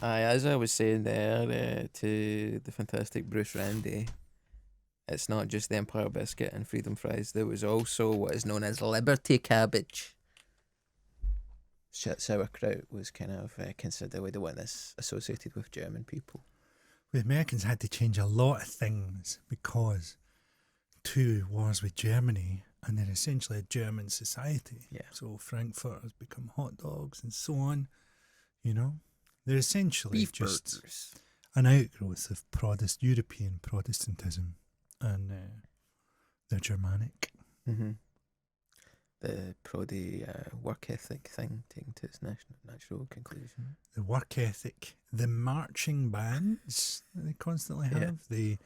Aye, as I was saying there to the fantastic Bruce Randy, it's not just the Empire biscuit and freedom fries. There was also what is known as Liberty cabbage. Sauerkraut was kind of considered the one that's associated with German people. The Americans had to change a lot of things because two wars with Germany, and they're essentially a German society. Yeah. So Frankfurt has become hot dogs and so on. You know, they're essentially Beef just burgers. an outgrowth of European Protestantism, and they're Germanic. Mm-hmm. The work ethic thing taken to its natural conclusion. The work ethic, the marching bands that they constantly have, the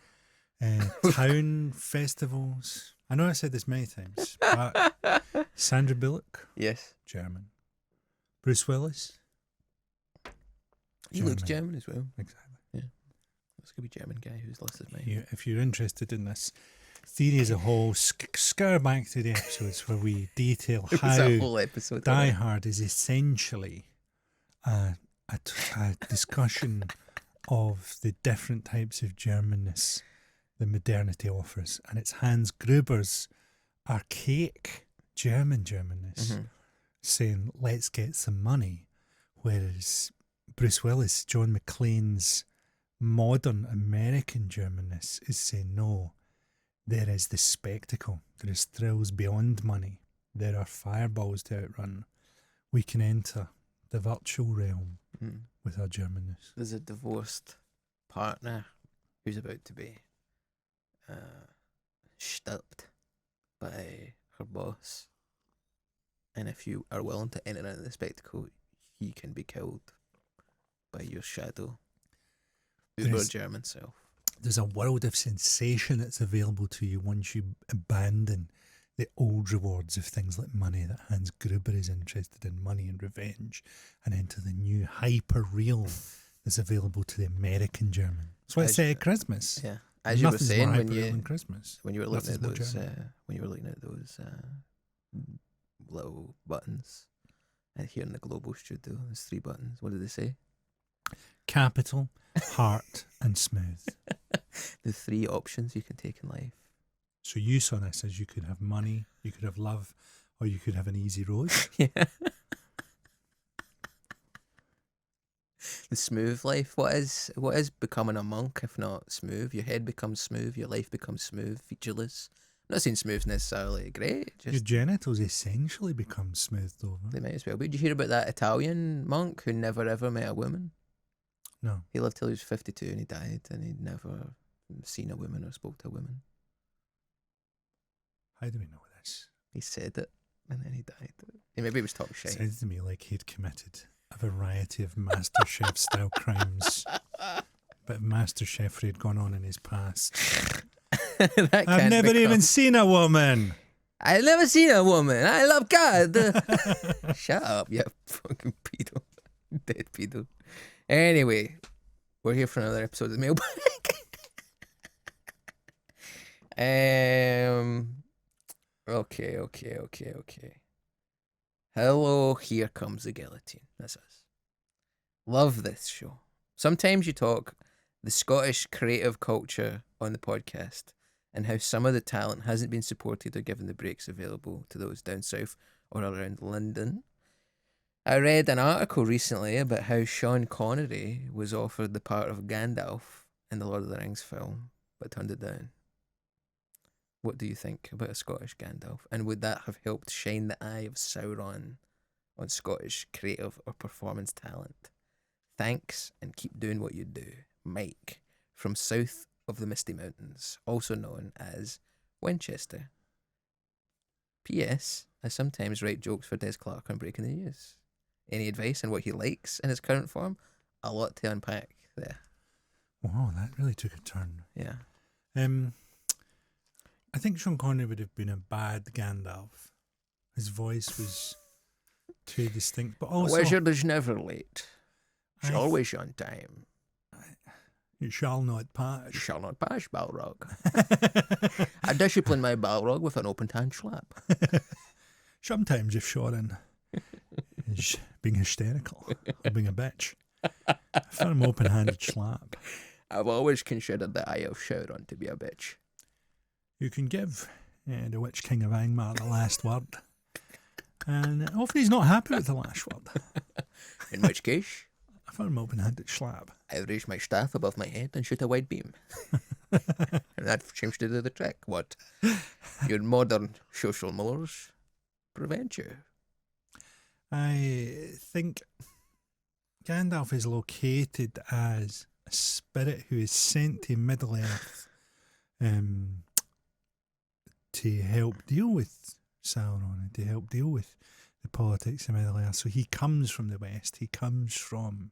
town festivals. I know I said this many times, but Sandra Bullock, Yes. German. Bruce Willis, He looks German as well. exactly. Yeah. That's going to be German guy who's lost his mind. If you're interested in this theory as a whole, scour back to the episodes where we detail It was how a whole episode. Die on it. Hard is essentially a discussion of the different types of Germanness that modernity offers, and it's Hans Gruber's archaic Germanness saying, let's get some money, whereas Bruce Willis, John McClane's modern American Germanness is saying, no, there is the spectacle, there is thrills beyond money, there are fireballs to outrun, we can enter the virtual realm with our Germanness. There's a divorced partner who's about to be stopped by her boss, and if you are willing to enter into the spectacle, he can be killed by your shadow, uber German self. There's a world of sensation that's available to you once you abandon the old rewards of things like money that Hans Gruber is interested in, money and revenge, and enter the new hyper-real that's available to the American German. That's why it's set at Christmas. Yeah, as you were saying when you were looking at those little buttons, and here in the Global Studio, there's 3 buttons. What did they say? Capital, heart, and smooth. The 3 options you can take in life. So you saw this as you could have money, you could have love, or you could have an easy road. Yeah. The smooth life. What is becoming a monk if not smooth? Your head becomes smooth, your life becomes smooth, featureless. I'm not saying smooth necessarily great. Just your genitals essentially become smoothed over. they might as well be. Did you hear about that Italian monk who never ever met a woman? No. He lived till he was 52 and he died, and he'd never seen a woman or spoke to a woman. How do we know this? He said it, and then he died. Maybe he was talking shit. Sounds to me like he'd committed a variety of MasterChef style crimes. But MasterChef had gone on in his past. I've never even seen a woman. I've never seen a woman. I love God. Shut up, you fucking pedo. Dead pedo. Anyway, we're here for another episode of the Mailbag. Okay. Hello, Here Comes the Guillotine. That's us. Love this show. Sometimes you talk the Scottish creative culture on the podcast and how some of the talent hasn't been supported or given the breaks available to those down south or around London. I read an article recently about how Sean Connery was offered the part of Gandalf in the Lord of the Rings film, but turned it down. What do you think about a Scottish Gandalf? And would that have helped shine the eye of Sauron on Scottish creative or performance talent? Thanks, and keep doing what you do. Mike, from south of the Misty Mountains, also known as Winchester. P.S. I sometimes write jokes for Des Clark on Breaking the News. Any advice on what he likes in his current form? A lot to unpack there. Wow, that really took a turn. Yeah. I think Sean Connery would have been a bad Gandalf. His voice was too distinct, but also... A wizard is never late. He's always on time. You shall not pass. You shall not pass, Balrog. I discipline my Balrog with an open hand slap. Sometimes if Sean is being hysterical or being a bitch. For an open-handed slap. I've always considered the Eye of Sauron to be a bitch. You can give the Witch King of Angmar the last word. And hopefully he's not happy with the last word. In which case, For an open-handed slap. I raise my staff above my head and shoot a wide beam. And that seems to do the trick. What? Your modern social mores prevent you. I think Gandalf is located as a spirit who is sent to Middle-earth to help deal with Sauron and to help deal with the politics of Middle-earth. So he comes from the west. He comes from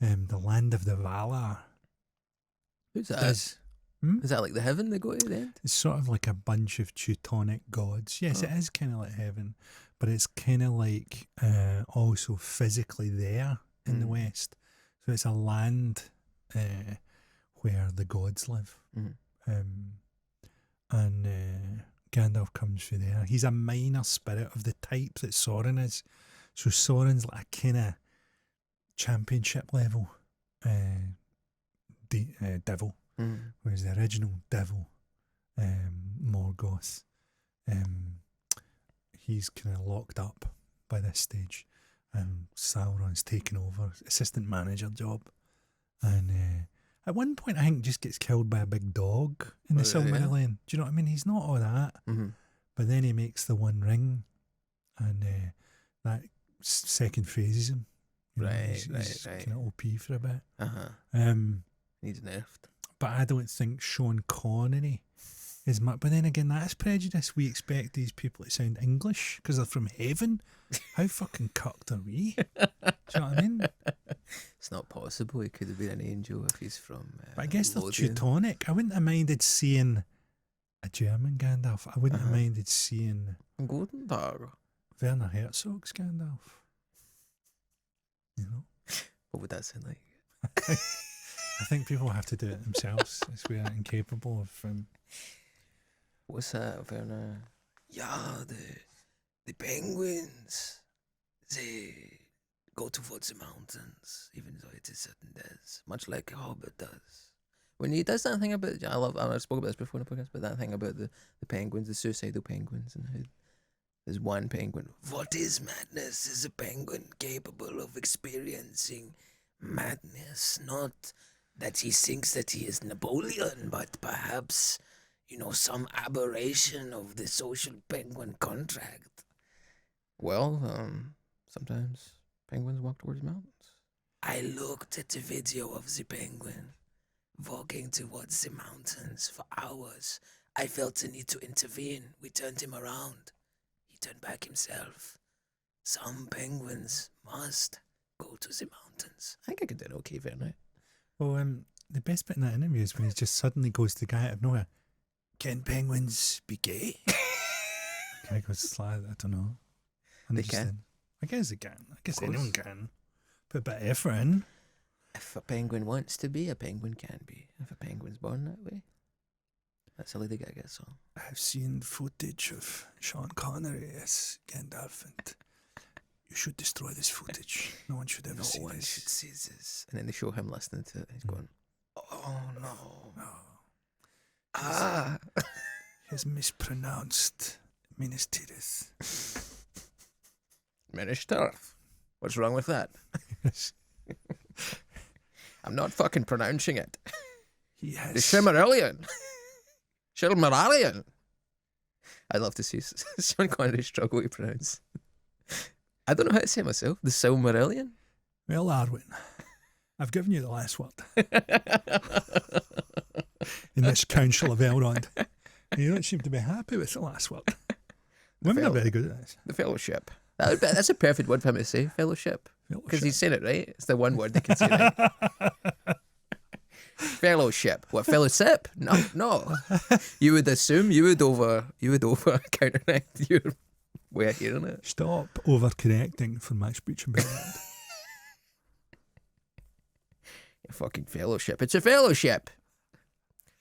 the land of the Valar. Who's that? Is that like the heaven they go to then? It's sort of like a bunch of Teutonic gods. Yes, It is kind of like heaven, but it's kind of like also physically there in the west. So it's a land where the gods live. And Gandalf comes through there. He's a minor spirit of the type that Sauron is. So Sauron's like a kind of championship level devil. Whereas the original devil, Morgoth, he's kind of locked up by this stage, and Sauron's taken over assistant manager job, and at one point I think just gets killed by a big dog in the Silmarillion. Do you know what I mean? He's not all that, but then he makes the One Ring, and that second phases him. He's kind of OP for a bit. He's nerfed. But I don't think Sean Connery is much. But then again, that's prejudice. We expect these people to sound English because they're from heaven. How fucking cucked are we? Do you know what I mean? It's not possible. He could have been an angel if he's from. But I guess they're Lothian. Teutonic. I wouldn't have minded seeing a German Gandalf. I wouldn't have minded seeing Guten Tag. Werner Herzog's Gandalf. You know? What would that sound like? I think people have to do it themselves. We are incapable of. What's that, Werner? Yeah, the penguins. They go towards the mountains, even though it is certain death, much like a hobbit does. When he does that thing about, I spoke about this before in the podcast, but that thing about the penguins, the suicidal penguins, and how there's one penguin. What is madness? Is a penguin capable of experiencing madness? Not that he thinks that he is Napoleon, but perhaps, some aberration of the social penguin contract. Well, sometimes penguins walk towards mountains. I looked at the video of the penguin walking towards the mountains for hours. I felt the need to intervene. We turned him around. He turned back himself. Some penguins must go to the mountains. I think I could do an okay Werner. Well, the best bit in that interview is when he just suddenly goes to the guy out of nowhere. Can penguins be gay? Guy goes, I don't know. They can. I guess they can. I guess anyone can. Put a bit of effort in. If a penguin wants to be, a penguin can be. If a penguin's born that way, that's a Lady Gaga song. I've seen footage of Sean Connery as Gandalf, and you should destroy this footage. No one should ever see this. No one should see this. And then they show him listening to it. He's going, oh no. Ah. He has mispronounced Minas Tirith. Minas Tirith. What's wrong with that? I'm not fucking pronouncing it. He has the Silmarillion. Silmarillion. I'd love to see Sean Connery struggle to pronounce. I don't know how to say it myself. The Silmarillion? Well, Arwen, I've given you the last word in this Council of Elrond. You don't seem to be happy with the last word. Women are very good at this. The fellowship. That's a perfect word for him to say, fellowship. Because he's saying it right. It's the one word they can say right. Fellowship. What, fellowship? No. You would assume you would over counteract your way of hearing it. Stop overcorrecting for my speech impediment. Fucking fellowship. It's a fellowship.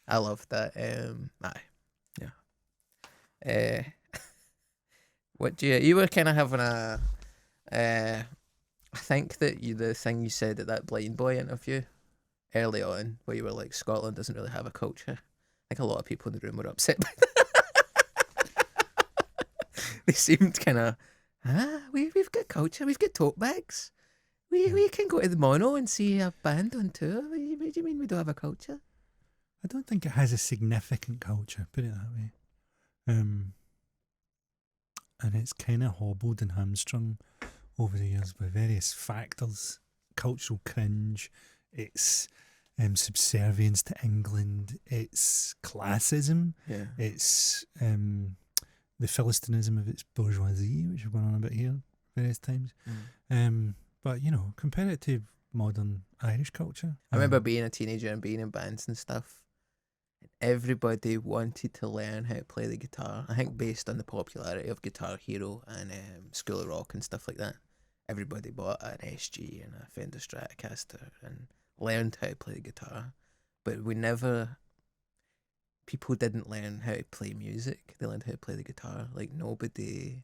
I love that. What do you were kind of having a I think that the thing you said at that Blind Boy interview early on, where you were like, Scotland doesn't really have a culture. I think a lot of people in the room were upset by that. They seemed kind of, we've got culture, we've got tote bags. We can go to the Mono and see a band on tour. What do you mean we don't have a culture? I don't think it has a significant culture, put it that way. And it's kind of hobbled and hamstrung over the years by various factors. Cultural cringe, it's subservience to England, it's classism, it's the Philistinism of its bourgeoisie, which we've gone on about here various times. But, you know, compare it to modern Irish culture. I remember being a teenager and being in bands and stuff. Everybody wanted to learn how to play the guitar. I think based on the popularity of Guitar Hero and School of Rock and stuff like that. Everybody bought an SG and a Fender Stratocaster and learned how to play the guitar. But people didn't learn how to play music. They learned how to play the guitar. Like, nobody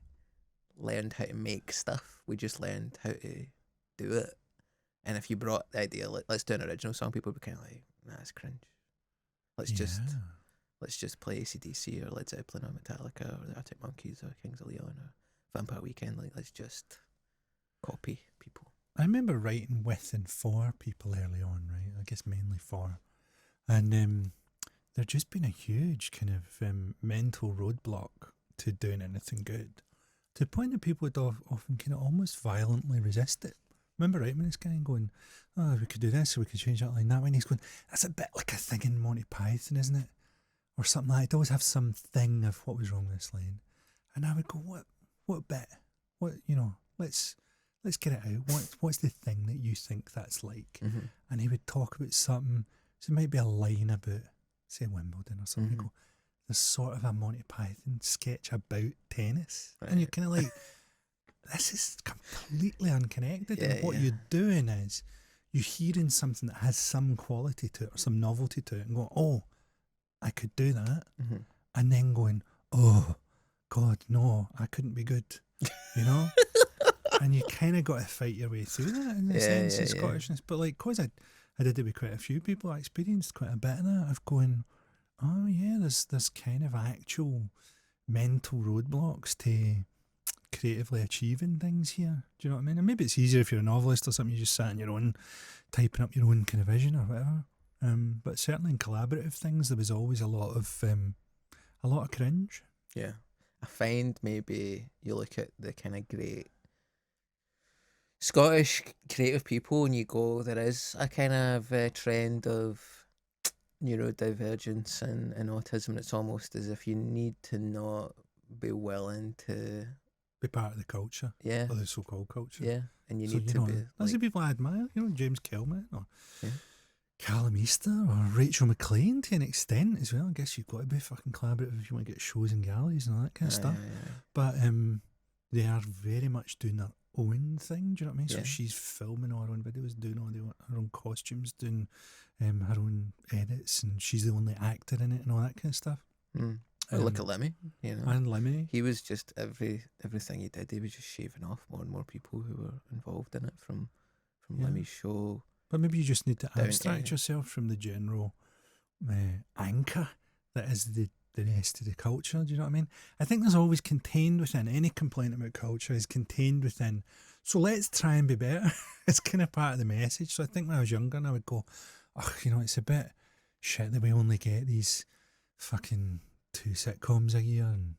learned how to make stuff. We just learned how to do it. And if you brought the idea, like, let's do an original song, people would be kind of like, nah, it's cringe. Let's just play AC/DC or Led Zeppelin or Metallica or the Arctic Monkeys or Kings of Leon or Vampire Weekend. Like, let's just copy people. I remember writing with and for people early on, right? I guess mainly for. And there'd just been a huge kind of mental roadblock to doing anything good. To the point that people would often kind of almost violently resist it. Remember writing this guy and going, oh, we could do this, or we could change that line that way. And he's going, that's a bit like a thing in Monty Python, isn't it? Or something like that. It'd always have some thing of what was wrong with this line. And I would go, what bit? What, you know, let's get it out. What's the thing that you think that's like? Mm-hmm. And he would talk about something. So it might be a line about, say, Wimbledon or something. Mm-hmm. Go, there's sort of a Monty Python sketch about tennis. Right. And you're kind of like, this is completely unconnected. And what you're doing is you're hearing something that has some quality to it or some novelty to it and going, oh, I could do that. Mm-hmm. And then going, oh, God, no, I couldn't be good. You know? And you kind of got to fight your way through that in the sense of Scottishness. But like, because I did it with quite a few people, I experienced quite a bit of that, of going, oh yeah, there's kind of actual mental roadblocks to creatively achieving things here. Do you know what I mean? And maybe it's easier if you're a novelist or something, you just sat on your own, typing up your own kind of vision or whatever. But certainly in collaborative things, there was always a lot of cringe. Yeah. I find maybe you look at the kind of great Scottish creative people and you go, there is a kind of trend of neurodivergence and autism. It's almost as if you need to not be willing to be part of the culture. Yeah. Or the so-called culture. Yeah. And you need to be. There's the people I admire, James Kelman or Callum Easter or Rachel McLean to an extent as well. I guess you've got to be fucking collaborative if you want to get shows and galleries and all that kind of stuff. Yeah. But they are very much doing their own thing, do you know what I mean? So she's filming all her own videos, doing all her own costumes, doing her own edits, and she's the only actor in it and all that kind of stuff. Look at Lemmy, And Lemmy. He was just everything he did, he was just shaving off more and more people who were involved in it from Lemmy's show. But maybe you just need to abstract yourself from the general anchor that is the rest of the culture. Do you know what I mean? I think there's always contained within any complaint about culture is contained within. So let's try and be better. It's kind of part of the message. So I think when I was younger, and I would go, oh, it's a bit shit that we only get these fucking 2 sitcoms a year, and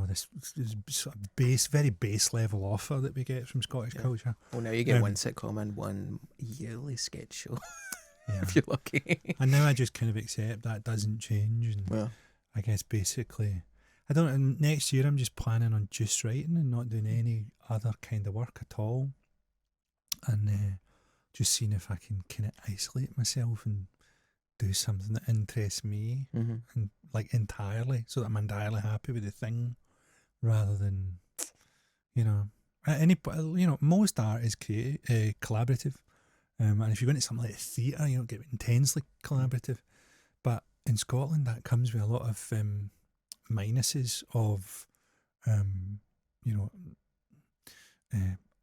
this sort of very base level offer that we get from Scottish culture. Well, now you get one sitcom and one yearly sketch show. If you're lucky. And now I just kind of accept that doesn't change, and I guess basically, next year I'm just planning on just writing and not doing any other kind of work at all, and just seeing if I can kind of isolate myself and do something that interests me and like entirely, so that I'm entirely happy with the thing, rather than most art is collaborative, and if you go into something like theatre, you don't get intensely collaborative. But in Scotland, that comes with a lot of minuses of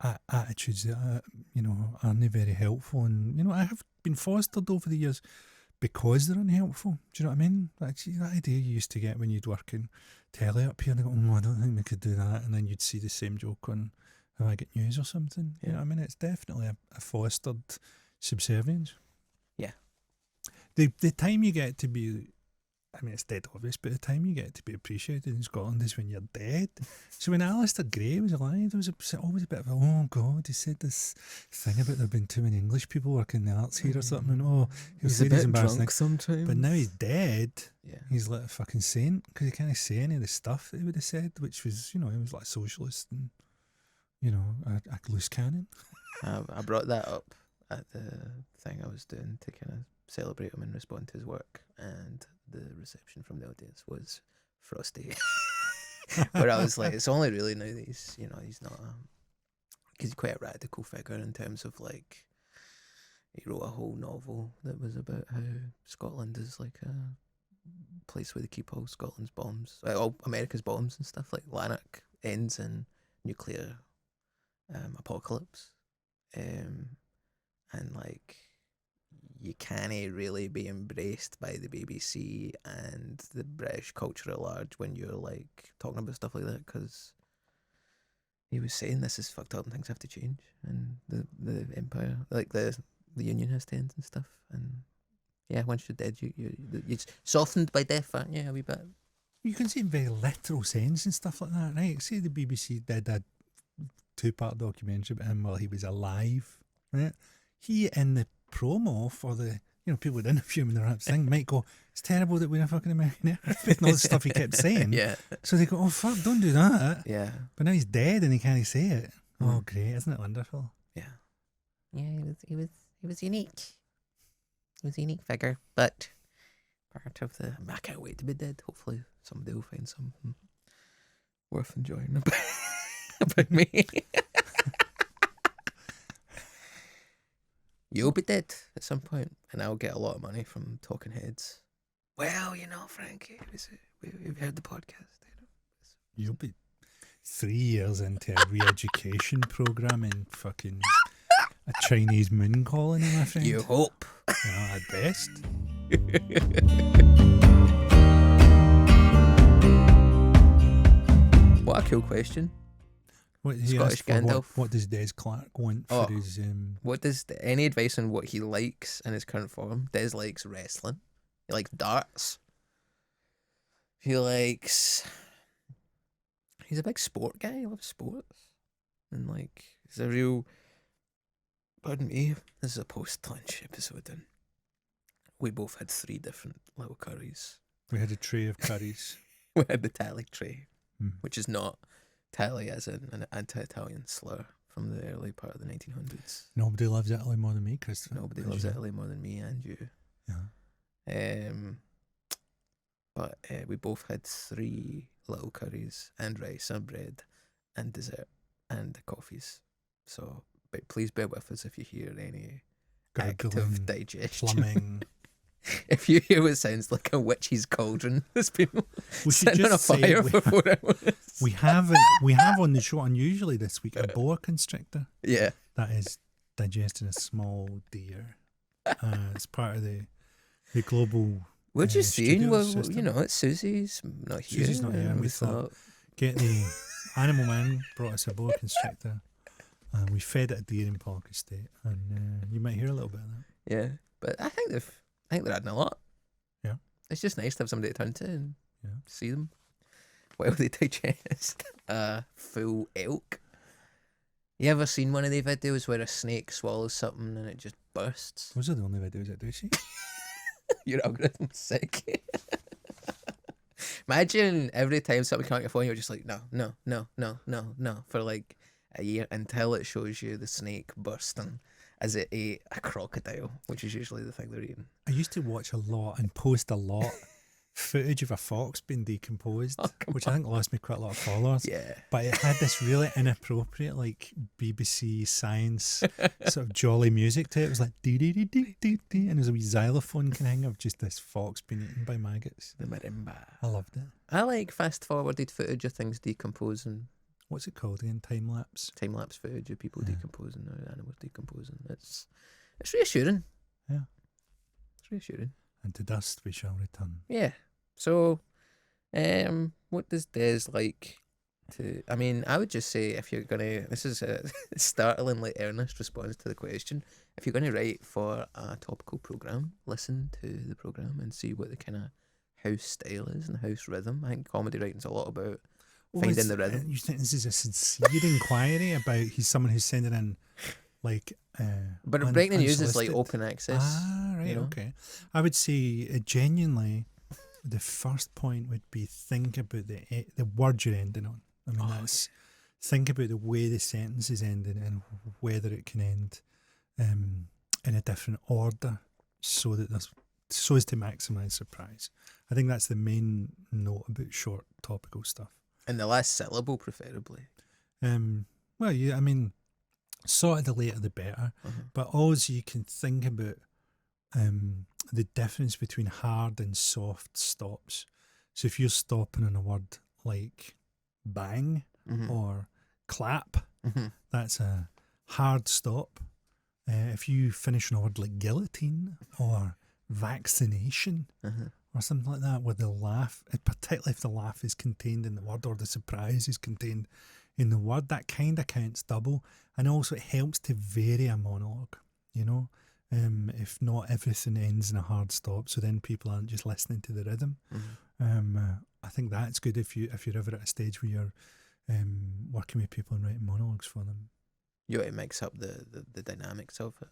attitudes that aren't very helpful, and I have been fostered over the years because they're unhelpful. Do you know what I mean? Actually, that idea you used to get when you'd work in telly up here and go, I don't think we could do that, and then you'd see the same joke on How I Get News or something. You know what I mean? It's definitely a fostered subservience. Yeah. The time you get to be, I mean, it's dead obvious, but the time you get to be appreciated in Scotland is when you're dead. So when Alistair Gray was alive, there was always a bit of a, oh God, he said this thing about there being too many English people working in the arts here or something, and he's a bit drunk sometimes. But now he's dead. Yeah. He's like a fucking saint because he can't say any of the stuff that he would have said, which was, he was like a socialist and, a loose cannon. I brought that up at the thing I was doing to kind of celebrate him and respond to his work, and the reception from the audience was frosty. But I was like, it's only really now that he's not because he's quite a radical figure in terms of like, he wrote a whole novel that was about how Scotland is like a place where they keep all Scotland's bombs, all America's bombs and stuff. Like Lanark ends in nuclear apocalypse, and like, you can't really be embraced by the BBC and the British culture at large when you're like talking about stuff like that, because he was saying this is fucked up and things have to change, and the empire, like the union has to end and stuff. And yeah, once you're dead, you're softened by death, aren't you, a wee bit? You can see in very literal sense and stuff like that, right? Say the BBC did a 2-part documentary about him while he was alive, right? He, in the promo for the people would interview him in the thing, might go, it's terrible that we're a fucking American aircraft, and all the stuff he kept saying. Yeah. So they go, oh fuck, don't do that. Yeah. But now he's dead and he can't say it. Oh great, isn't it wonderful? Yeah. Yeah, he was unique. He was a unique figure, but part of the, I can't wait to be dead. Hopefully somebody will find something worth enjoying about me. You'll be dead at some point, and I'll get a lot of money from talking heads. Well, Frankie, we've heard the podcast. You'll be 3 years into a re-education program in fucking a Chinese moon colony, my friend. You hope. At best. What a cool question. Scottish Gandalf. What does Des Clark want for his... What does any advice on what he likes in his current form? Des likes wrestling. He likes darts. He's a big sport guy. He loves sports. And he's a real... Pardon me, this is a post-lunch episode, and we both had 3 different little curries. We had a tray of curries. We had the tally tray, which is not tally as in an anti-Italian slur from the early part of the 1900s. Nobody loves Italy more than me, Christopher. Nobody loves Italy more than me and you. Yeah. But we both had 3 little curries and rice and bread and dessert and coffees. So... But please bear with us if you hear any active digestion. Plumbing. If you hear what sounds like a witch's cauldron that's been sitting on a say fire for 4 hours. We have on the show, unusually this week, a boa constrictor. Yeah. That is digesting a small deer. It's part of the global... We're just saying, well, it's Susie's not here. Susie's not here, and we thought, get the animal man brought us a boa constrictor. And we fed it a deer in Park Estate, and you might hear a little bit of that. Yeah, but I think they're adding a lot. Yeah, it's just nice to have somebody to turn to and see them while they digest a full elk. You ever seen one of the videos where a snake swallows something and it just bursts? Those are the only videos that do see. Your algorithm's sick. Imagine every time something came on your phone, you're just like, no, for like a year until it shows you the snake bursting as it ate a crocodile, which is usually the thing they're eating. I used to watch a lot and post a lot footage of a fox being decomposed, which I think lost me quite a lot of followers. Yeah. But it had this really inappropriate, BBC science sort of jolly music to it. It was like dee-dee-dee-dee-dee-dee, and there's a wee xylophone kind of just this fox being eaten by maggots. The marimba. I loved it. I like fast-forwarded footage of things decomposing. what's it called again? Time lapse. Time lapse footage of people Yeah. decomposing or animals decomposing. It's reassuring. Yeah. It's reassuring. And to dust we shall return. Yeah. So, what does Des like to? I mean, I would just say if you're gonna, this is a startlingly earnest response to the question. If you're gonna write for a topical program, listen to the program and see what the kind of house style is and house rhythm. I think comedy writing's a lot about finding the rhythm. You think this is a sincere inquiry about he's someone who's sending in like But breaking the news is like unsolicited? open access. Ah, right, you know? okay. I would say genuinely, the first point would be think about the word you're ending on. I mean, that's think about the way the sentence is ending and whether it can end in a different order, so as to maximise surprise. I think that's the main note about short topical stuff. And the last syllable, preferably. Well, yeah, I mean, sort of the later the better. But also you can think about the difference between hard and soft stops. So if you're stopping on a word like bang or clap, that's a hard stop. If you finish on a word like guillotine or vaccination or something like that, where the laugh, particularly if the laugh is contained in the word or the surprise is contained in the word, that kind of counts double. And also it helps to vary a monologue, you know, if not everything ends in a hard stop, so then people aren't just listening to the rhythm. I think that's good if you're ever at a stage where you're working with people and writing monologues for them. You want to mix up the dynamics of it.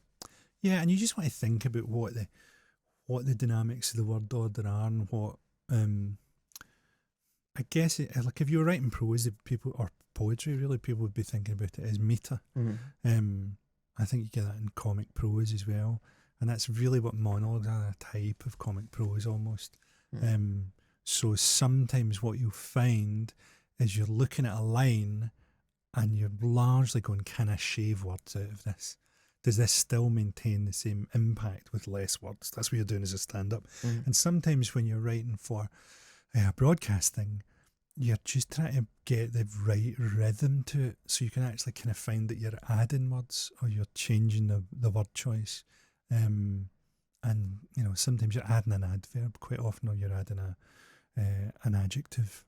Yeah, and you just want to think about what the dynamics of the word order are and what I guess like if you were writing prose, people or poetry, really, people would be thinking about it as meter. I think you get that in comic prose as well, and that's really what monologues are, a type of comic prose almost. So sometimes what you'll find is you're looking at a line and you're largely going, can I shave words out of this? Does this still maintain the same impact with less words? That's what you're doing as a stand-up. And sometimes when you're writing for broadcasting, you're just trying to get the right rhythm to it, so you can actually kind of find that you're adding words or you're changing the word choice. And, you know, sometimes you're adding an adverb quite often, or you're adding an adjective.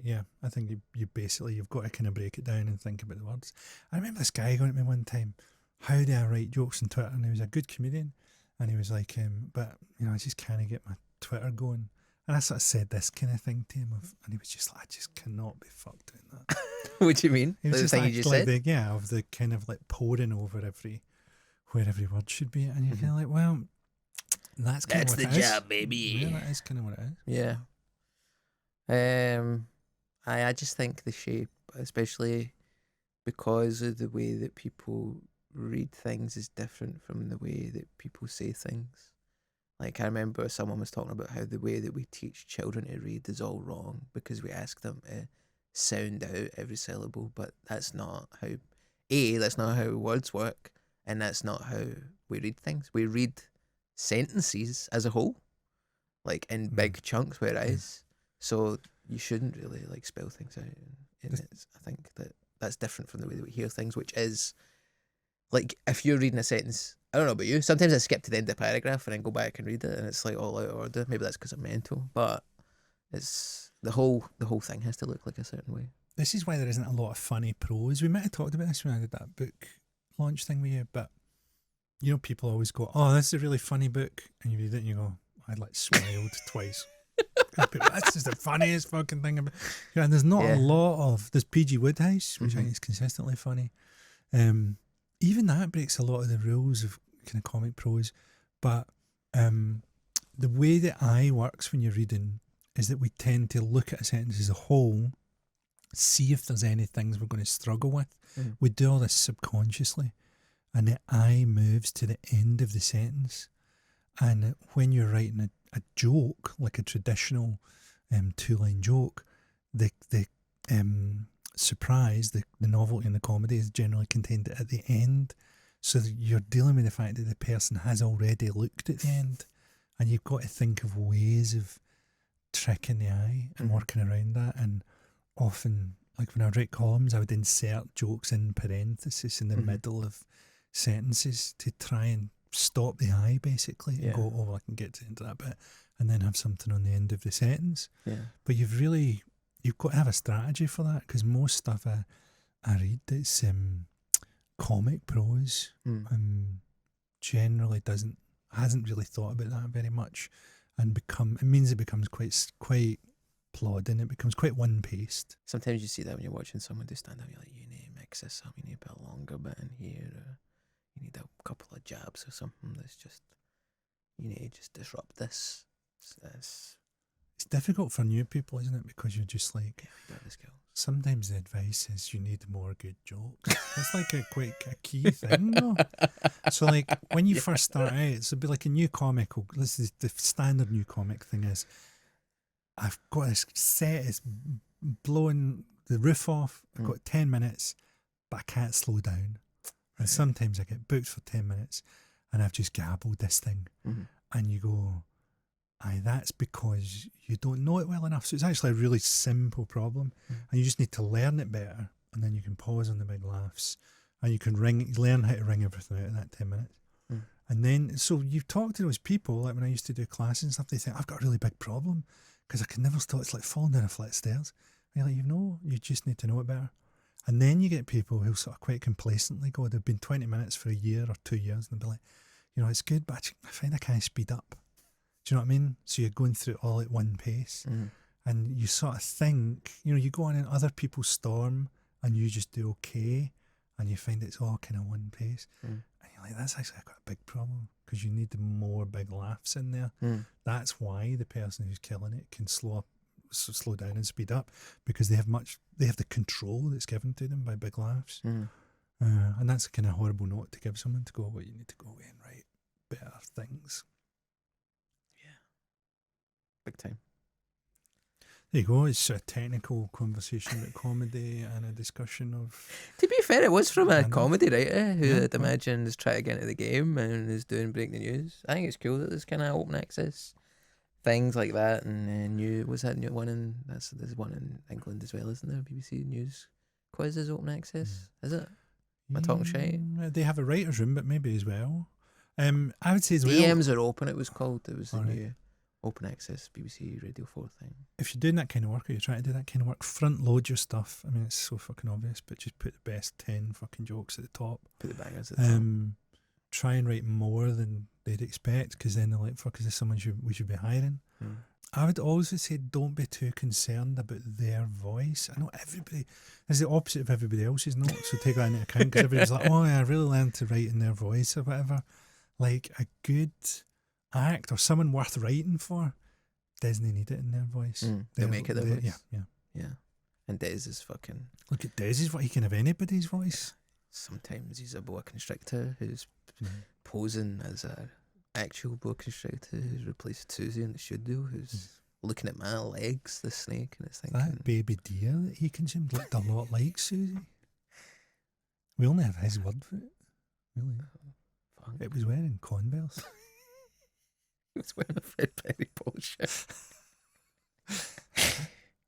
Yeah, I think you basically, you've got to kind of break it down and think about the words. I remember this guy going to me one time, how do I write jokes on Twitter? And he was a good comedian, and he was like, but, you know, I just can't get my Twitter going. And I sort of said this kind of thing to him, and he was just like, I just cannot be fucked doing that. What do you mean? It was The just thing like, you just like said? of the kind of like poring over where every word should be. And you're kind of like, well, that's kind That's of the what it is. job, baby. Yeah, that is kind of what it is. Yeah. I just think the shape, especially because of the way that people read things, is different from the way that people say things. Like, I remember someone was talking about how the way that we teach children to read is all wrong because we ask them to sound out every syllable, but that's not how, that's not how words work, and that's not how we read things. We read sentences as a whole, like in big chunks where it is. So you shouldn't really like spell things out. And I think that's different from the way that we hear things, which is like if you're reading a sentence, I don't know about you, sometimes I skip to the end of the paragraph and then go back and read it, and it's like all out of order. Maybe that's because I'm mental, but it's the whole thing has to look like a certain way. This is why there isn't a lot of funny prose. We might have talked about this when I did that book launch thing with you, but you know, people always go, "Oh, this is a really funny book," and you read it and you go, "I like smiled twice." That's just the funniest fucking thing about. Yeah, and there's not a lot of. There's PG Woodhouse, which I think is consistently funny. Even that breaks a lot of the rules of kind of comic prose, but the way that eye works when you're reading is that we tend to look at a sentence as a whole, see if there's any things we're going to struggle with. We do all this subconsciously, and the eye moves to the end of the sentence. And when you're writing a joke, like a traditional two-line joke, the surprise, the novelty in the comedy is generally contained at the end. So that you're dealing with the fact that the person has already looked at the end, and you've got to think of ways of tricking the eye and working around that. And often, like when I would write columns, I would insert jokes in parenthesis in the middle of sentences to try and stop the eye, basically, and go, oh, I can get to the end of that bit, and then have something on the end of the sentence. Yeah. But you've got to have a strategy for that, because most stuff I read, it's comic prose, generally hasn't really thought about that very much, and it means it becomes quite plodding. It becomes quite one-paced. Sometimes you see that when you're watching someone do stand up, you're like, you need to mix this up, you need to put a longer bit in here, or you need a couple of jabs or something that's just, you need to just disrupt this. It's difficult for new people, isn't it? Because you're just like, the skills. Sometimes the advice is you need more good jokes. That's like a key thing, though. So like when you first start out, it's a bit like a new comic. This is the standard new comic thing is, I've got this set, it's blowing the roof off, I've got 10 minutes, but I can't slow down. And sometimes I get booked for 10 minutes and I've just gabbled this thing. And you go, aye, that's because you don't know it well enough. So it's actually a really simple problem, and you just need to learn it better, and then you can pause on the big laughs, and you can learn how to ring everything out in that 10 minutes. And then, so you've talked to those people, like when I used to do classes and stuff, they think, I've got a really big problem, because I can never stop, it's like falling down a flight of stairs. And you're like, you just need to know it better. And then you get people who sort of quite complacently go, they've been 20 minutes for a year or 2 years, and they'll be like, it's good, but I find I can't speed up. Do you know what I mean? So you're going through it all at one pace, and you sort of think, you go on in other people's storm and you just do okay, and you find it's all kind of one pace. And you're like, that's actually quite a big problem, because you need more big laughs in there. That's why the person who's killing it can slow down and speed up, because they have the control that's given to them by big laughs. And that's a kind of horrible note to give someone, to go, well, you need to go away and write better things. Big time. There you go. It's a technical conversation about comedy and a discussion of... To be fair, it was from a comedy writer who I'd imagine is trying to get into the game and is doing Breaking the News. I think it's cool that there's kind of open access things like that. And there's one in England as well, isn't there? BBC News quiz is open access, is it? Am I talking shite? They have a writer's room, but maybe as well. I would say as well... DMs are open, it was called. It was the new open access BBC Radio 4 thing. If you're doing that kind of work, or you're trying to do that kind of work, front load your stuff. I mean, it's so fucking obvious, but just put the best 10 fucking jokes at the top. Put the bangers at the top. Try and write more than they'd expect, because then they're like, fuck, is this someone we should be hiring? I would also say, don't be too concerned about their voice. I know everybody is the opposite of everybody else's notes, so take that into account, because everybody's like, oh, I really learned to write in their voice or whatever. Like, a good act or someone worth writing for doesn't need it in their voice. They'll make it their voice. Yeah. And Des is fucking... Look at Dez's voice. He can have anybody's voice. Sometimes he's a boa constrictor who's posing as an actual boa constrictor who's replaced Susie in the studio, who's looking at my legs, the snake, and it's thinking... That baby deer that he consumed looked a lot like Susie. We only have his word for it. Really. It was wearing Converse. He was wearing a Fred Perry polo shirt.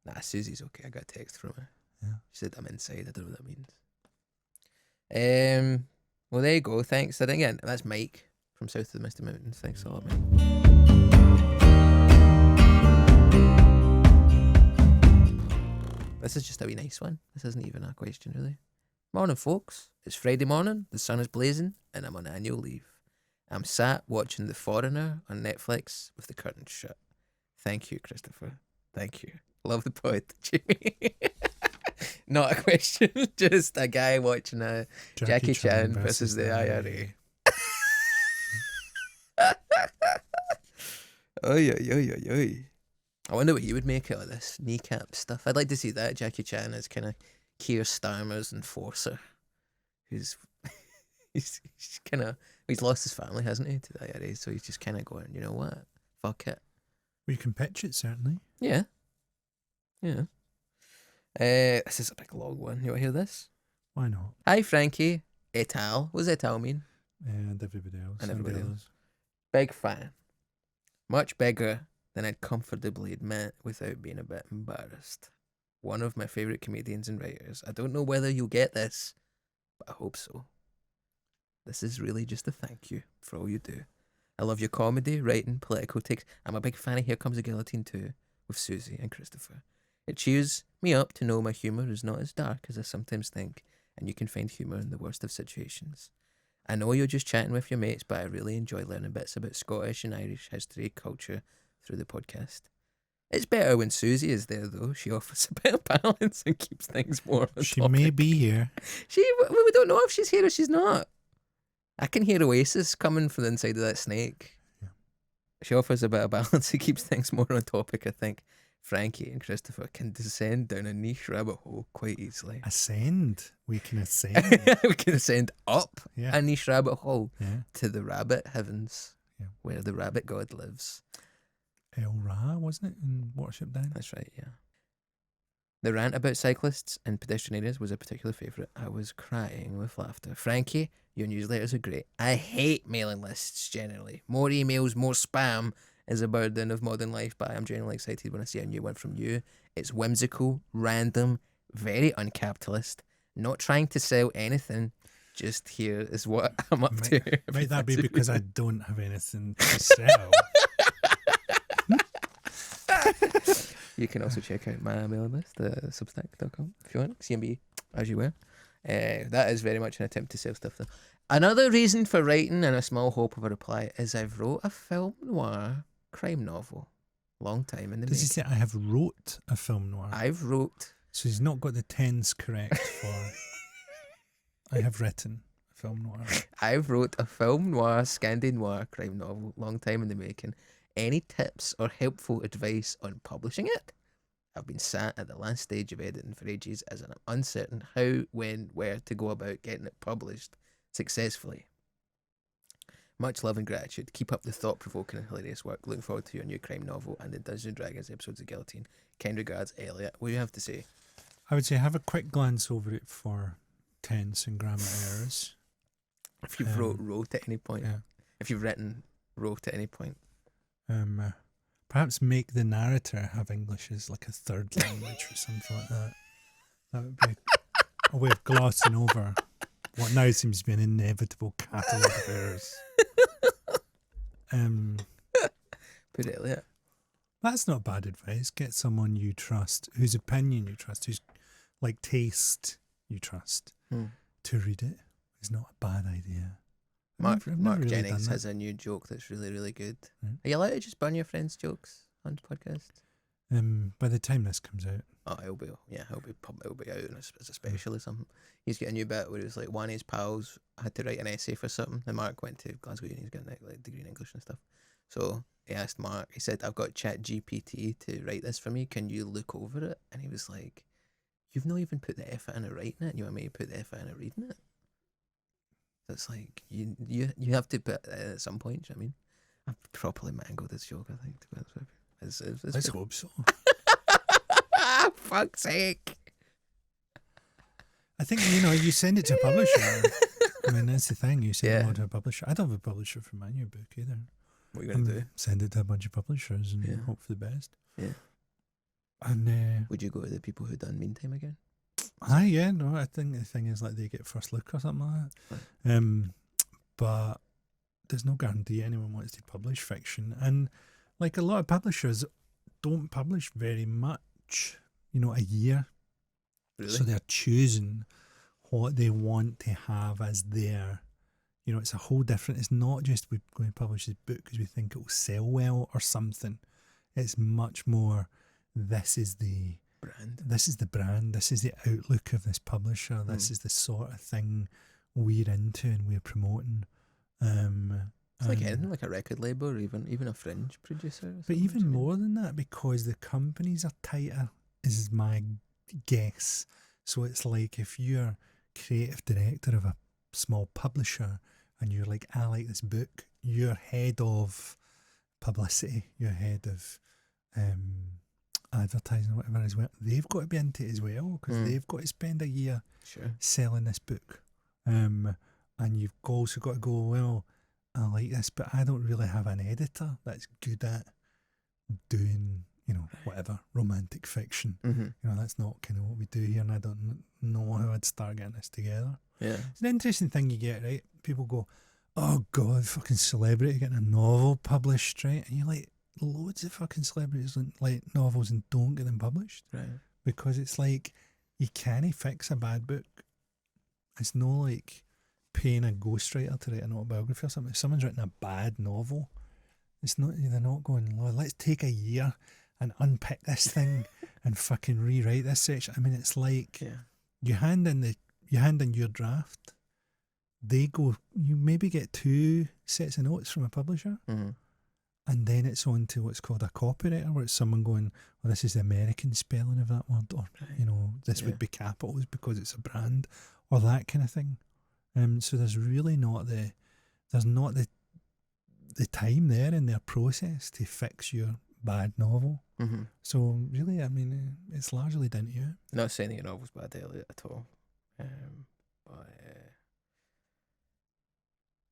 Nah, Susie's okay. I got a text from her. Yeah. She said I'm inside. I don't know what that means. Well, there you go. Thanks. And again, that's Mike from south of the Misty Mountains. Thanks a lot, mate. This is just a wee nice one. This isn't even a question, really. Morning, folks. It's Friday morning. The sun is blazing, and I'm on annual leave. I'm sat watching The Foreigner on Netflix with the curtains shut. Thank you, Christopher. Thank you. Love the pod, Jimmy. Not a question, just a guy watching a Jackie Chan versus the IRA. Oy. I wonder what he would make out of this kneecap stuff. I'd like to see that. Jackie Chan as kind of Keir Starmer's enforcer. He's kind of... He's lost his family, hasn't he, to the IRA? So he's just kind of going, you know what? Fuck it. Well, you can pitch it, certainly. Yeah. This is a big long one. You want to hear this? Why not? Hi, Frankie. Et al. What does et al mean? And everybody else. And everybody else. Big fan. Much bigger than I'd comfortably admit without being a bit embarrassed. one of my favourite comedians and writers. I don't know whether you'll get this, but I hope so. This is really just a thank you for all you do. I love your comedy, writing, political takes. I'm a big fan of Here Comes the Guillotine too, with Susie and Christopher. It cheers me up to know my humour is not as dark as I sometimes think, and you can find humour in the worst of situations. I know you're just chatting with your mates, but I really enjoy learning bits about Scottish and Irish history, culture through the podcast. It's better when Susie is there, though. She offers a bit of balance and keeps things more on She topic. may be here. We don't know if she's here or she's not. I can hear Oasis coming from the inside of that snake. Yeah. She offers a bit of balance. It keeps things more on topic, I think. Frankie and Christopher can descend down a niche rabbit hole quite easily. Ascend. We can ascend. We can ascend up Yeah. a niche rabbit hole Yeah. to the rabbit heavens, Yeah. where the rabbit god lives. El Ra, wasn't it, in Watership Down? That's right, yeah. The rant about cyclists and pedestrian areas was a particular favourite. I was crying with laughter. Frankie, your newsletters are great. I hate mailing lists generally. More emails, more spam is a burden of modern life, but I'm generally excited when I see a new one from you. It's whimsical, random, very uncapitalist, not trying to sell anything. Just here is what I'm up to. Might that be because I don't have anything to sell? You can also check out my mailing list, substack.com, if you want. CMB, as you were. That is very much an attempt to sell stuff, though. Another reason for writing and a small hope of a reply is I've wrote a film noir crime novel. Long time in the Does he making. say I have wrote a film noir? I've wrote... So he's not got the tense correct for I have written a film noir. I've wrote a film noir, Scandi noir crime novel. Long time in the making. Any tips or helpful advice on publishing it? I've been sat at the last stage of editing for ages as I'm uncertain how, when, where to go about getting it published successfully. Much love and gratitude. Keep up the thought-provoking and hilarious work. Looking forward to your new crime novel and the Dungeons & Dragons episodes of Guillotine. Kind regards, Elliot. What do you have to say? I would say have a quick glance over it for tense and grammar errors. If you've wrote at any point. Yeah. If you've written wrote at any point. Perhaps make the narrator have English as like a third language or something like that. That would be a way of glossing over what now seems to be an inevitable catalogue of errors. Put it Elliot. That's not bad advice. Get someone you trust, whose opinion you trust, whose like taste you trust, to read it. Is not a bad idea. Mark I've never really Jennings done has that. a new joke that's really, really good. Yeah. Are you allowed to just burn your friends' jokes on the podcast? By the time this comes out, Oh, it'll be out as a special or something. He's got a new bit where it was like one of his pals had to write an essay for something. And Mark went to Glasgow Uni, he's got a degree in English and stuff. So he asked Mark, he said, I've got ChatGPT to write this for me. Can you look over it? And he was like, you've not even put the effort into writing it. You want me to put the effort into reading it? So it's like, you have to put it at some point, do you know what I mean? I've properly mangled this joke, I think, to be honest with you. It's let's hope so. Fuck's sake. I think, you send it to a publisher. I mean, that's the thing. You send it to a publisher. I don't have a publisher for my new book either. What are you going to do? Send it to a bunch of publishers and hope for the best. Yeah. And would you go to the people who done Meantime again? I think the thing is like they get first look or something like that. But there's no guarantee anyone wants to publish fiction. And like a lot of publishers don't publish very much, a year. Really? So they're choosing what they want to have as their, it's a whole different, it's not just we're going to publish this book because we think it will sell well or something. It's much more, this is the brand. This is the brand. This is the outlook of this publisher. This is the sort of thing we're into and we're promoting. It's like anything, like a record label or even a fringe producer. But even more than that, because the companies are tighter, is my guess. So it's like if you're creative director of a small publisher and you're like, I like this book, you're head of publicity, you're head of advertising or whatever as well. They've got to be into it as well because they've got to spend a year selling this book. And you've also got to go, well, I like this, but I don't really have an editor that's good at doing, whatever, romantic fiction. Mm-hmm. That's not kind of what we do here, and I don't know how I'd start getting this together. Yeah. It's an interesting thing you get, right? People go, oh God, fucking celebrity getting a novel published, right? And you're like, loads of fucking celebrities like novels and don't get them published. Right. Because it's like, you can't fix a bad book. It's no like paying a ghostwriter to write an autobiography or something. If someone's written a bad novel, they're not going, Lord, let's take a year and unpick this thing and fucking rewrite this section. I mean, it's like you hand in your draft, they go, you maybe get 2 sets of notes from a publisher, Mm-hmm. and then it's on to what's called a copywriter, where it's someone going, well, this is the American spelling of that word, or this would be capitals because it's a brand, or that kind of thing. So there's really not the time there in their process to fix your bad novel. Mm-hmm. So really, I mean, it's largely down to you. Not saying that your novel's bad at all. But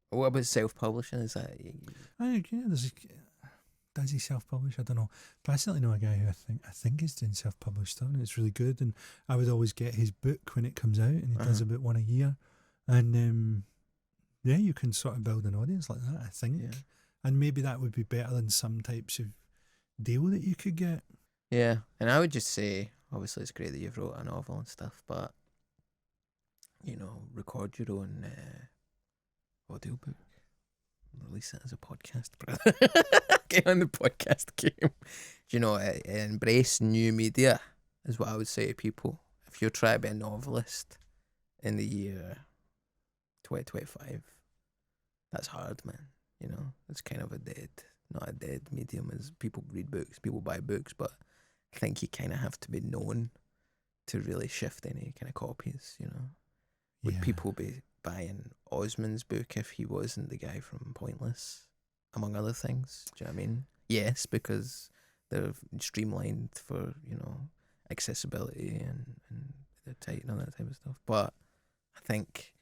what about self-publishing? Is that? Does he self-publish? I don't know. But I certainly know a guy who I think is doing self-published stuff, and it's really good. And I would always get his book when it comes out, and he does about one a year. And you can sort of build an audience like that, I think. Yeah. And maybe that would be better than some types of deal that you could get. Yeah, and I would just say, obviously it's great that you've wrote a novel and stuff, but record your own audiobook, release it as a podcast, brother. Get on the podcast game. Embrace new media is what I would say to people. If you're trying to be a novelist in the year 2025, that's hard, man. It's kind of not a dead medium, as people read books, people buy books, but I think you kind of have to be known to really shift any kind of copies, Would people be buying Osmond's book if he wasn't the guy from Pointless, among other things? Do you know what I mean? Yes, because they're streamlined for, accessibility and they're tight and all that type of stuff. But I think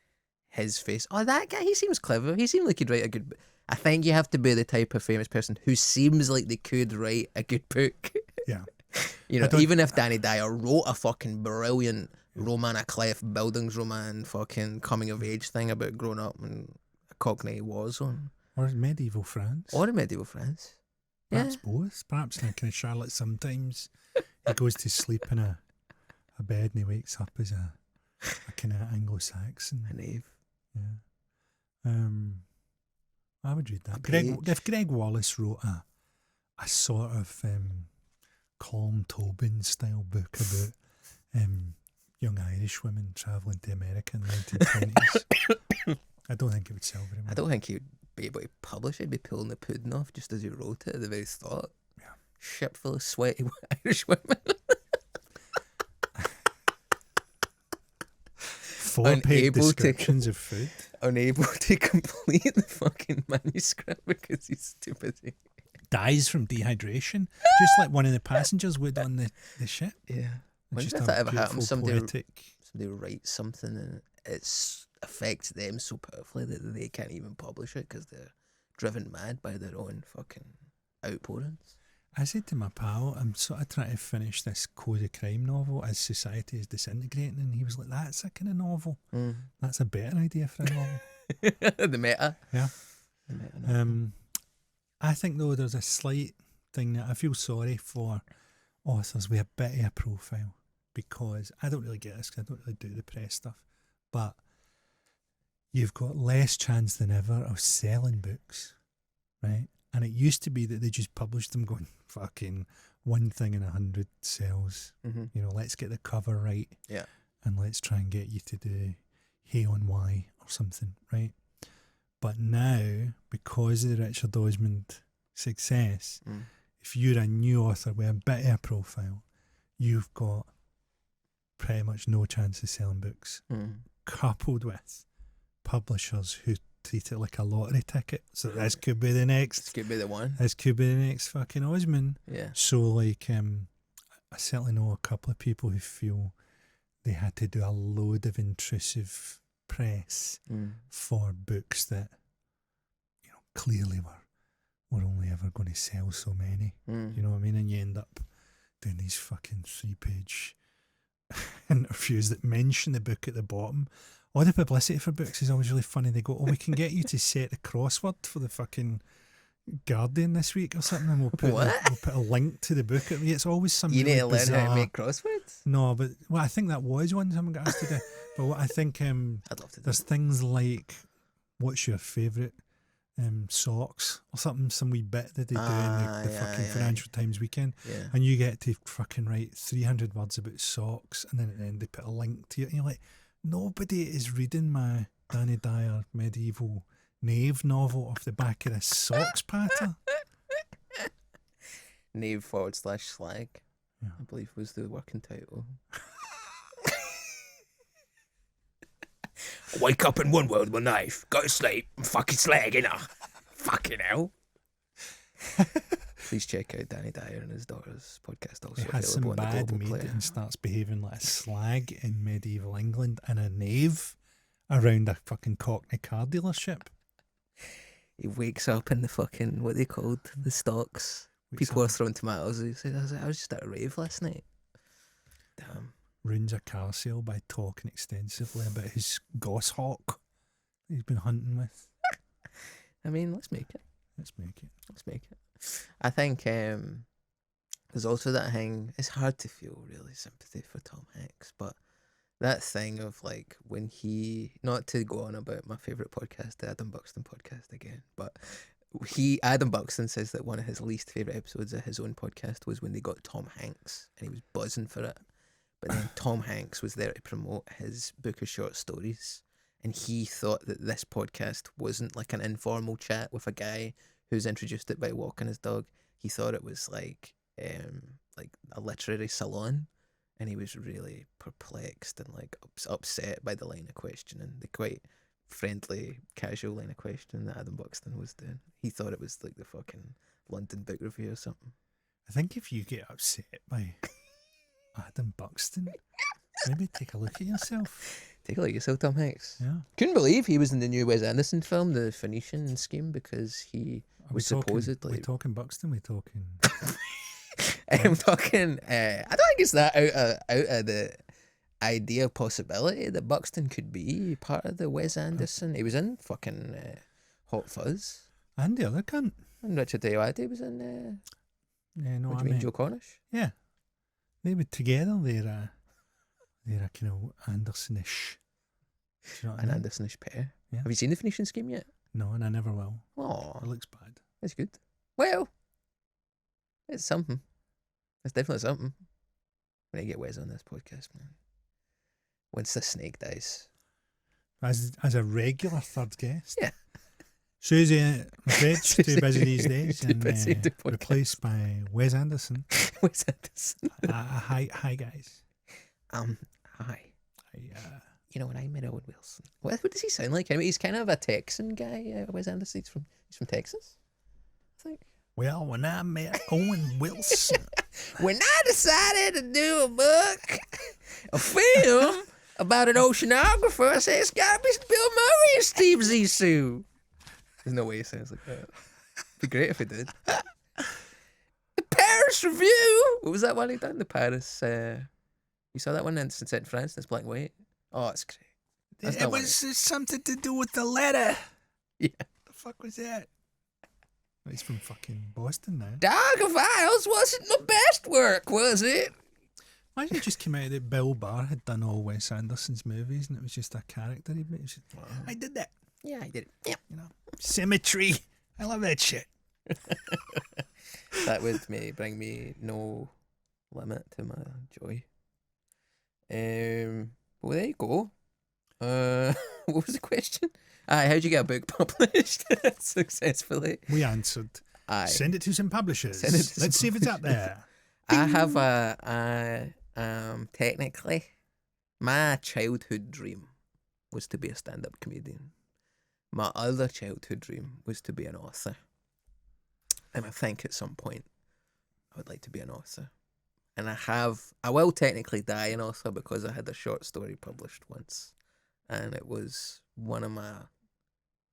his face, that guy, he seems clever. He seemed like he'd write a good book. I think you have to be the type of famous person who seems like they could write a good book. Yeah. Even if Danny Dyer wrote a fucking brilliant Roman a Clef buildings fucking coming of age thing about growing up in a Cockney war zone. Or medieval France. Perhaps Perhaps both. Perhaps in a kind of Charlotte sometimes. He goes to sleep in a bed and he wakes up as a kind of Anglo-Saxon. A knave. Yeah. I would read that. If Greg Wallace wrote a sort of Colm Tobin style book about young Irish women travelling to America in the 1920s, I don't think it would sell very well. I don't think he'd be able to publish it. He'd be pulling the pudding off just as he wrote it at the very thought. Yeah. Ship full of sweaty Irish women. 4-page descriptions of food. Unable to complete the fucking manuscript because he's too busy. Dies from dehydration, just like one of the passengers would on the ship. Yeah. It's Imagine if that ever happens. Somebody poetic... writes something and it affects them so powerfully that they can't even publish it because they're driven mad by their own fucking outpourings. I said to my pal, I'm sort of trying to finish this code of crime novel as society is disintegrating, and he was like, that's a kind of novel. That's a better idea for a novel. The meta. Yeah. The meta I think, though, there's a slight thing that I feel sorry for authors with a bit of a profile, because I don't really get this because I don't really do the press stuff, but you've got less chance than ever of selling books, right? And it used to be that they just published them going, fucking one thing in 100 sells. Mm-hmm. Let's get the cover right. Yeah. And let's try and get you to do Hey on Why or something, right? But now, because of the Richard Osmond success, if you're a new author with a bit of a profile, you've got pretty much no chance of selling books. Coupled with publishers who treat it like a lottery ticket. So this could be the next. This could be the one. This could be the next fucking Osmond. Yeah. So I certainly know a couple of people who feel they had to do a load of intrusive press for books that clearly we're only ever going to sell so many. You know what I mean? And you end up doing these fucking 3-page interviews that mention the book at the bottom. All the publicity for books is always really funny. They go, "Oh, we can get you to set the crossword for the fucking Guardian this week or something, and we'll put a link to the book." It's always some. You really need to learn bizarre... how to make crosswords. No, but I think that was one someone got asked to do. But what I think I'd love to do. there's things like, what's your favourite socks or something? Some wee bit that they do in the fucking Financial Times weekend, and you get to fucking write 300 words about socks, and then at the end they put a link to it, and you're like, nobody is reading my Danny Dyer medieval Knave novel off the back of this socks patter. Knave / slag, I believe was the working title. Wake up in one world with a knife, go to sleep, and fucking slag, innit? Fucking hell. Please check out Danny Dyer and his daughter's podcast. Also He has some available on the bad Global meat Player. and starts behaving like a slag in medieval England and a knave around a fucking Cockney car dealership. He wakes up in the fucking, what they called, the stocks. People are throwing tomatoes. He says, I was just at a rave last night. Damn. Ruins a car sale by talking extensively about his goshawk he's been hunting with. I mean, let's make it. Let's make it. I think there's also that thing, it's hard to feel really sympathy for Tom Hanks, but that thing of like when he, not to go on about my favourite podcast, the Adam Buxton podcast again, but Adam Buxton says that one of his least favourite episodes of his own podcast was when they got Tom Hanks and he was buzzing for it. But then Tom Hanks was there to promote his book of short stories, and he thought that this podcast wasn't like an informal chat with a guy who's introduced it by walking his dog. He thought it was like a literary salon, and he was really perplexed and like upset by the line of questioning, the quite friendly, casual line of questioning that Adam Buxton was doing. He thought it was like the fucking London Book Review or something. I think if you get upset by Adam Buxton, maybe take a look at yourself. Take a look at yourself, Tom Hanks. Yeah. Couldn't believe he was in the new Wes Anderson film, The Phoenician Scheme, because he was supposedly... We're talking Buxton, we're talking... I'm talking... I don't think it's that out of the idea possibility that Buxton could be part of the Wes Anderson. He was in fucking Hot Fuzz. And the other cunt. And Richard Ayoade was in... Yeah, no, what do you mean, Joe Cornish? Yeah. They were together, they're a kind of Anderson-ish. Do you know what I mean? Anderson-ish pair. Yeah. Have you seen The Phoenician Scheme yet? No, and I never will. Oh, It looks bad. it's good. Well, it's something. It's definitely something. When I get Wes on this podcast, man. Once the snake dies. As a regular third guest. Yeah. Susie, I'm afraid, she's too busy these days. Too busy to podcast. Replaced by Wes Anderson. Wes Anderson. Hi guys. Hi. You know, when I met Owen Wilson. What does he sound like? I mean, he's kind of a Texan guy, Wes Anderson. He's from Texas, I think. Well, when I met Owen Wilson. When I decided to do a film about an oceanographer, I said, it's got to be Bill Murray and Steve Zissou. There's no way he sounds like that. It'd be great if he did. The Paris Review. What was that one he done? The Paris. You saw that one in set in France? It's black and white. Oh, it's great. It was something to do with the letter. Yeah. The fuck was that? He's from fucking Boston now. Dog of Isles wasn't my best work, was it? Imagine it just came out that Bill Barr had done all Wes Anderson's movies and it was just a character he'd made. Just, I did that. Yeah, I did it. Yeah. You know, symmetry. I love that shit. That would bring me no limit to my joy. Well, there you go. What was the question? How'd you get a book published successfully? We answered. Send it to some publishers. Let's see if it's up there. I have technically, my childhood dream was to be a stand-up comedian. My other childhood dream was to be an author. And I think at some point I would like to be an author. And I will technically die an author because I had a short story published once. And it was one of my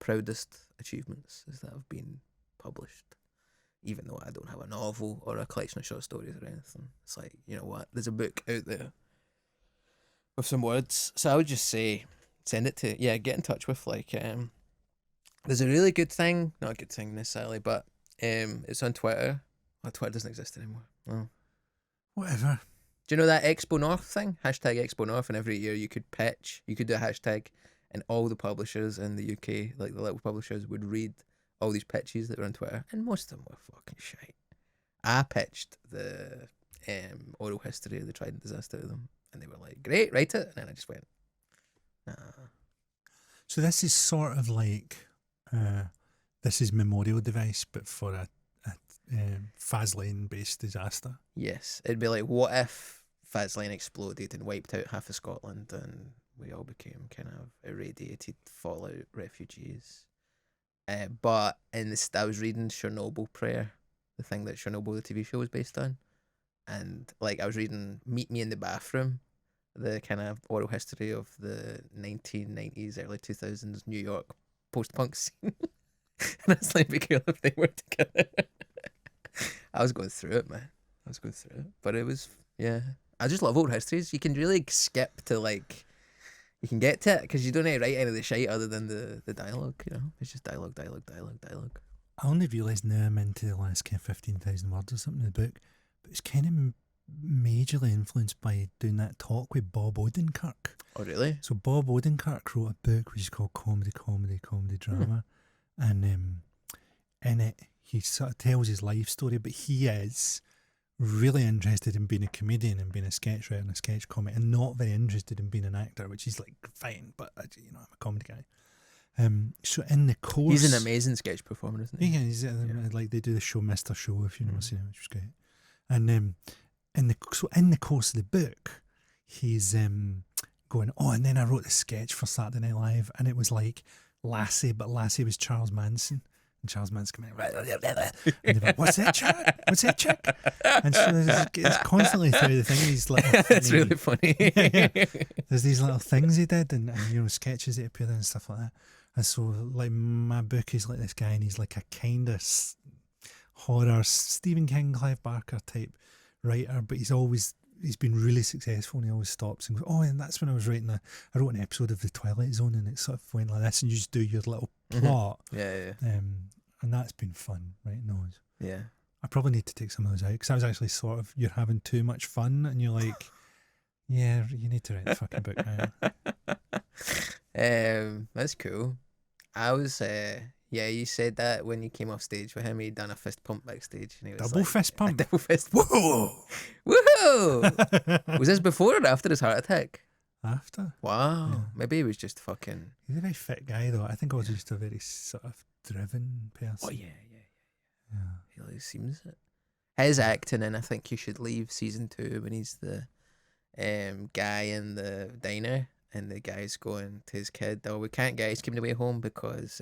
proudest achievements is that I've been published. even though I don't have a novel or a collection of short stories or anything. It's like, you know what, there's a book out there with some words. So I would just say, send it to, get in touch with, like, there's a really good thing, not a good thing necessarily, but it's on Twitter. Oh, Twitter doesn't exist anymore. Oh. Whatever. Do you know that Expo North thing? Hashtag Expo North, and every year you could do a hashtag, and all the publishers in the UK, like the little publishers, would read all these pitches that were on Twitter, and most of them were fucking shite. I pitched the oral history of the Trident disaster to them, and they were like, great, write it. And then I just went, nah. So this is sort of like, this is memorial device, but for a Faslane-based disaster. Yes, it'd be like, what if Faslane exploded and wiped out half of Scotland, and we all became kind of irradiated fallout refugees. But I was reading Chernobyl Prayer, the thing that Chernobyl, the TV show, was based on, and like I was reading Meet Me in the Bathroom, the kind of oral history of the 1990s, early 2000s New York post-punk scene. And I was like, be cool if they were together. I was going through it, man. But it was, I just love old histories. You can really skip to, like, you can get to it because you don't need to write any of the shite other than the dialogue, you know? It's just dialogue. I only realised now I'm into the last kind of 15,000 words or something in the book, but it's kind of majorly influenced by doing that talk with Bob Odenkirk. Oh, really? So Bob Odenkirk wrote a book which is called Comedy Drama, and in it he sort of tells his life story, but he is really interested in being a comedian and being a sketch writer and a sketch comic, and not very interested in being an actor, which is like fine, but I'm a comedy guy. So in the course, he's an amazing sketch performer, isn't he? Yeah, he's like they do the show Mr. Show, if you've never seen it, which was great. And in the course of the book, he's going, and then I wrote a sketch for Saturday Night Live, and it was like Lassie, but Lassie was Charles Manson. And Charles Manson coming in, and they're like, what's that, Chad? What's that, chick? And so it's constantly through the thing, these little That's really funny. There's these little things he did, and sketches that appeared and stuff like that. And so, like, my book is like this guy, and he's like a kind of horror Stephen King, Clive Barker type writer, but he's been really successful, and he always stops and goes, and that's when I was writing I wrote an episode of The Twilight Zone, and it sort of went like this, and you just do your little plot. Yeah. And that's been fun, writing those. Yeah. I probably need to take some of those out, because I was actually sort of, you're having too much fun, and you're like, yeah, you need to write the fucking book now. That's cool. I was, you said that when you came off stage with him, he'd done a fist pump backstage, and he was double fist pump. Double fist pump. Whoa! Woohoo! Was this before or after his heart attack? After. Wow. Yeah. Maybe he was just fucking. He's a very fit guy, though. I think I was just a very sort of driven person. Oh yeah. He always seems it. His acting, and I think you should leave season 2 when he's the guy in the diner, and the guy's going to his kid, we can't get ice cream the way home because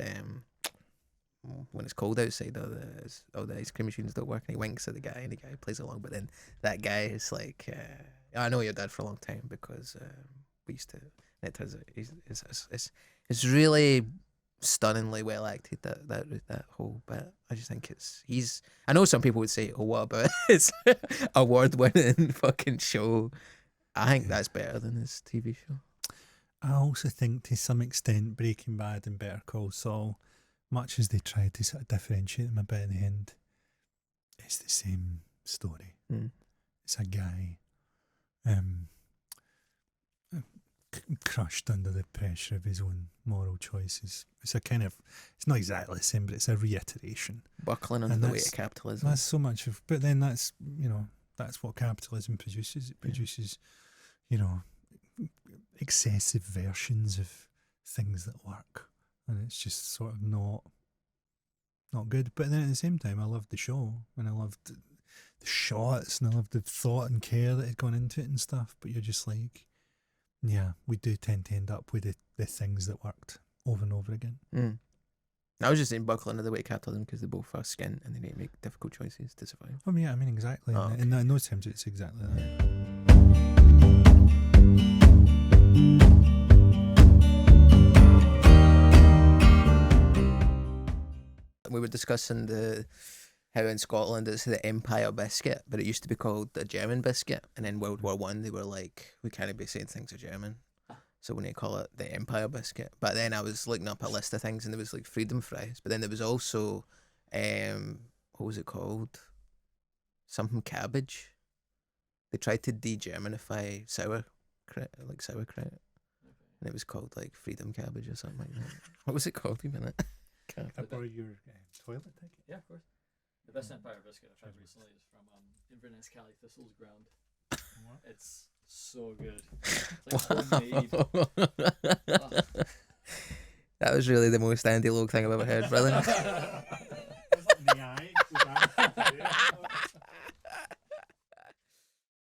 when it's cold outside, all the ice cream machines don't work, and he winks at the guy, and the guy plays along, but then that guy is like, I know your dad for a long time because we used to, and it turns out it's really stunningly well acted, that whole bit. I just think I know some people would say, what about his award-winning fucking show? I think that's better than his TV show. I also think to some extent Breaking Bad and Better Call Saul, much as they tried to sort of differentiate them a bit in the end, it's the same story. It's a guy crushed under the pressure of his own moral choices. It's it's not exactly the same, but it's a reiteration. Buckling under the weight of capitalism. That's so much of, but then that's what capitalism produces. It produces, excessive versions of things that work, and it's just sort of not good. But then at the same time, I loved the show, and I loved the shots, and I loved the thought and care that had gone into it and stuff. But you're just like, yeah, we do tend to end up with the things that worked over and over again. I was just saying buckle under the weight of capitalism because they both have skin and they need to make difficult choices to survive. I mean exactly. Oh, okay. In those terms, it's exactly that. We were discussing the how in Scotland it's the Empire biscuit, but it used to be called the German biscuit, and in World War One they were like, we can't be saying things are German, so we need to call it the Empire biscuit. But then I was looking up a list of things, and there was like freedom fries, but then there was also, what was it called? Something cabbage. They tried to de-Germanify sauerkraut, and it was called like freedom cabbage or something like that. What was it called? A minute. Can I borrow your toilet ticket? Yeah, of course. The best Empire biscuit I've tried recently is from Inverness Cali Thistle's ground. It's so good. It's like homemade. That was really the most Andy Logue thing I've ever heard, brother.